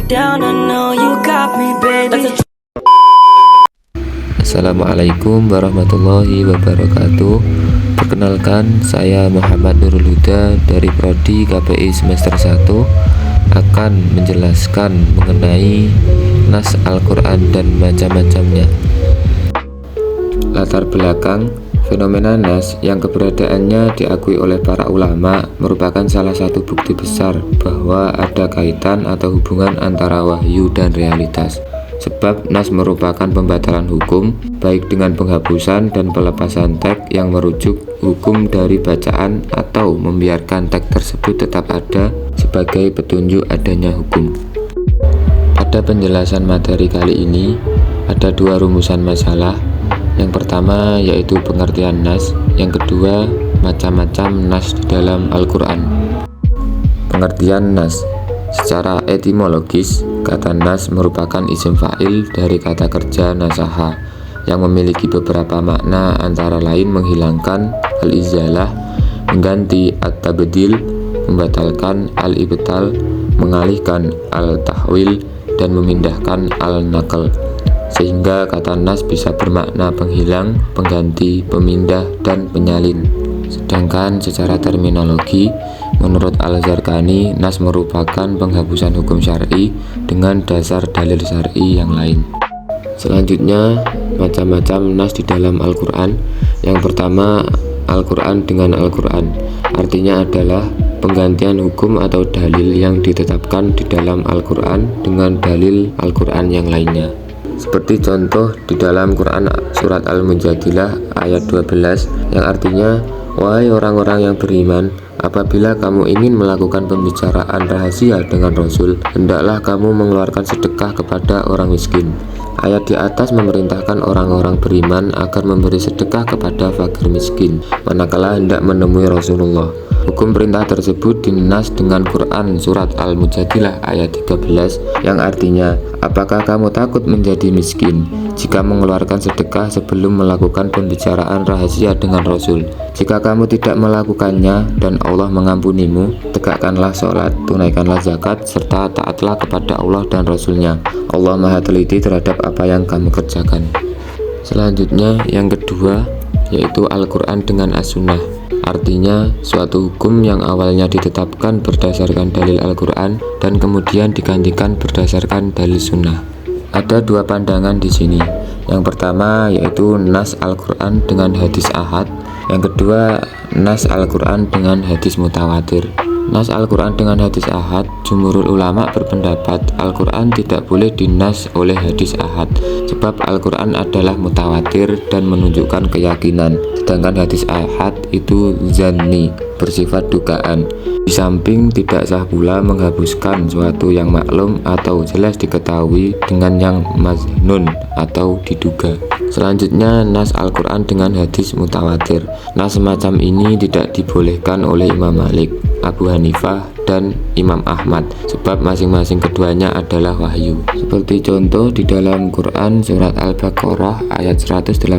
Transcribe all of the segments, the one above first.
down, I know you got me, baby. Assalamualaikum warahmatullahi wabarakatuh. Perkenalkan, saya Muhammad Nurul Huda dari Prodi KPI semester 1 akan menjelaskan mengenai nas Al-Quran dan macam-macamnya. Latar belakang fenomena nas yang keberadaannya diakui oleh para ulama merupakan salah satu bukti besar bahwa ada kaitan atau hubungan antara wahyu dan realitas. Sebab nas merupakan pembatalan hukum, baik dengan penghapusan dan pelepasan teks yang merujuk hukum dari bacaan atau membiarkan teks tersebut tetap ada sebagai petunjuk adanya hukum. Pada penjelasan materi kali ini, ada dua rumusan masalah. Yang pertama yaitu pengertian nas, yang kedua macam-macam nas di dalam Al-Quran. Pengertian nas. Secara etimologis, kata nas merupakan isim fa'il dari kata kerja nasaha yang memiliki beberapa makna, antara lain menghilangkan al-izalah, mengganti at-tabdil, membatalkan al-ibtal, mengalihkan al-tahwil, dan memindahkan al-naql. Sehingga kata nas bisa bermakna penghilang, pengganti, pemindah, dan penyalin. Sedangkan secara terminologi, menurut Al-Zarqani, nas merupakan penghapusan hukum syar'i dengan dasar dalil syar'i yang lain. Selanjutnya, macam-macam nas di dalam Al-Quran. Yang pertama, Al-Quran dengan Al-Quran. Artinya adalah penggantian hukum atau dalil yang ditetapkan di dalam Al-Quran dengan dalil Al-Quran yang lainnya. Seperti contoh di dalam Quran surat Al-Mujadilah ayat 12 yang artinya, wahai orang-orang yang beriman, apabila kamu ingin melakukan pembicaraan rahasia dengan Rasul, hendaklah kamu mengeluarkan sedekah kepada orang miskin. Ayat di atas memerintahkan orang-orang beriman agar memberi sedekah kepada fakir miskin manakala hendak menemui Rasulullah. Hukum perintah tersebut dinas dengan Quran surat Al-Mujadilah ayat 13 yang artinya, apakah kamu takut menjadi miskin jika mengeluarkan sedekah sebelum melakukan pembicaraan rahasia dengan Rasul? Jika kamu tidak melakukannya dan Allah mengampunimu, tegakkanlah sholat, tunaikanlah zakat, serta taatlah kepada Allah dan Rasulnya. Allah maha teliti terhadap apa yang kamu kerjakan. Selanjutnya yang kedua yaitu Al-Quran dengan As-Sunnah. Artinya suatu hukum yang awalnya ditetapkan berdasarkan dalil Al-Quran dan kemudian digantikan berdasarkan dalil Sunnah. Ada dua pandangan di sini. Yang pertama yaitu nas Al-Quran dengan hadis ahad. Yang kedua nas Al-Quran dengan hadis mutawatir. Nas Al-Quran dengan hadis ahad, jumhurul ulama berpendapat Al-Quran tidak boleh dinas oleh hadis ahad, sebab Al-Quran adalah mutawatir dan menunjukkan keyakinan, sedangkan hadis ahad itu zanni, bersifat dugaan. Di samping tidak sah pula menghapuskan suatu yang maklum atau jelas diketahui dengan yang maznun atau diduga. Selanjutnya nas Al-Quran dengan hadis mutawatir. Nas semacam ini tidak dibolehkan oleh Imam Malik, Abu Hanifah, dan Imam Ahmad, sebab masing-masing keduanya adalah wahyu. Seperti contoh di dalam Quran surat Al-Baqarah ayat 180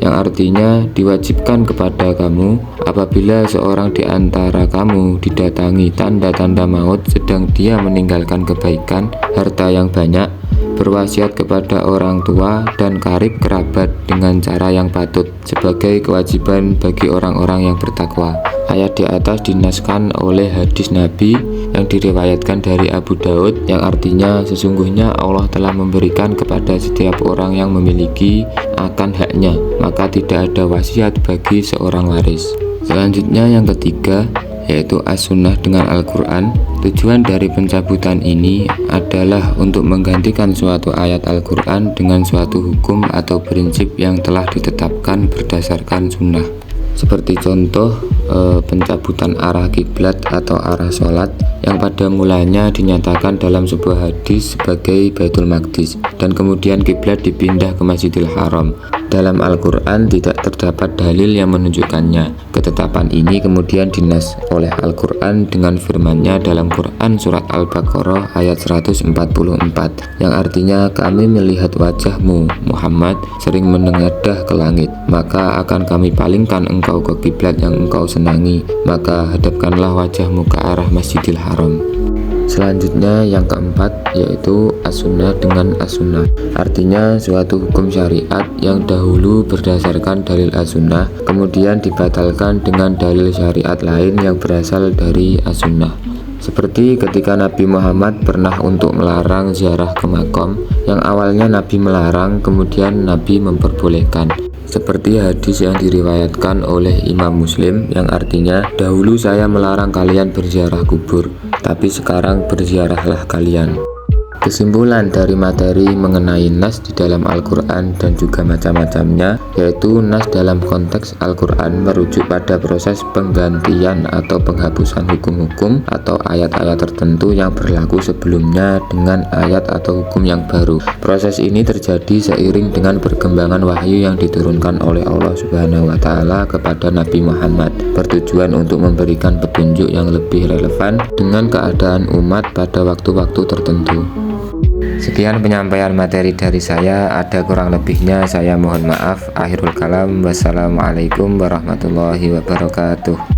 yang artinya, diwajibkan kepada kamu apabila seorang di antara kamu didatangi tanda-tanda maut sedang dia meninggalkan kebaikan, harta yang banyak, berwasiat kepada orang tua dan karib kerabat dengan cara yang patut sebagai kewajiban bagi orang-orang yang bertakwa. Ayat di atas dinaskan oleh hadis Nabi yang diriwayatkan dari Abu Daud yang artinya sesungguhnya Allah telah memberikan kepada setiap orang yang memiliki akan haknya, maka tidak ada wasiat bagi seorang waris. Selanjutnya yang ketiga yaitu As-Sunnah dengan Al-Quran. Tujuan dari pencabutan ini adalah untuk menggantikan suatu ayat Al-Quran dengan suatu hukum atau prinsip yang telah ditetapkan berdasarkan sunnah. Seperti contoh pencabutan arah kiblat atau arah sholat yang pada mulanya dinyatakan dalam sebuah hadis sebagai Baitul Maqdis dan kemudian kiblat dipindah ke Masjidil Haram. Dalam Al-Quran tidak terdapat dalil yang menunjukkannya. Ketetapan ini kemudian dinas oleh Al-Quran dengan firman-Nya dalam Quran surat Al-Baqarah ayat 144 yang artinya, kami melihat wajahmu Muhammad sering menengadah ke langit, maka akan kami palingkan engkau ke kiblat yang engkau senangi, maka hadapkanlah wajahmu ke arah Masjidil Haram. Selanjutnya yang keempat yaitu as-sunnah dengan as-sunnah. Artinya suatu hukum syariat yang dahulu berdasarkan dalil as-sunnah kemudian dibatalkan dengan dalil syariat lain yang berasal dari as-sunnah. Seperti ketika Nabi Muhammad pernah untuk melarang ziarah ke makam, yang awalnya Nabi melarang kemudian Nabi memperbolehkan. Seperti hadis yang diriwayatkan oleh Imam Muslim yang artinya, dahulu saya melarang kalian berziarah kubur, tapi sekarang berziarahlah kalian. Kesimpulan dari materi mengenai nas di dalam Al-Quran dan juga macam-macamnya, yaitu nas dalam konteks Al-Quran merujuk pada proses penggantian atau penghapusan hukum-hukum atau ayat-ayat tertentu yang berlaku sebelumnya dengan ayat atau hukum yang baru. Proses ini terjadi seiring dengan perkembangan wahyu yang diturunkan oleh Allah Subhanahu wa Ta'ala kepada Nabi Muhammad, bertujuan untuk memberikan petunjuk yang lebih relevan dengan keadaan umat pada waktu-waktu tertentu. Sekian penyampaian materi dari saya, ada kurang lebihnya saya mohon maaf. Akhirul kalam, wassalamualaikum warahmatullahi wabarakatuh.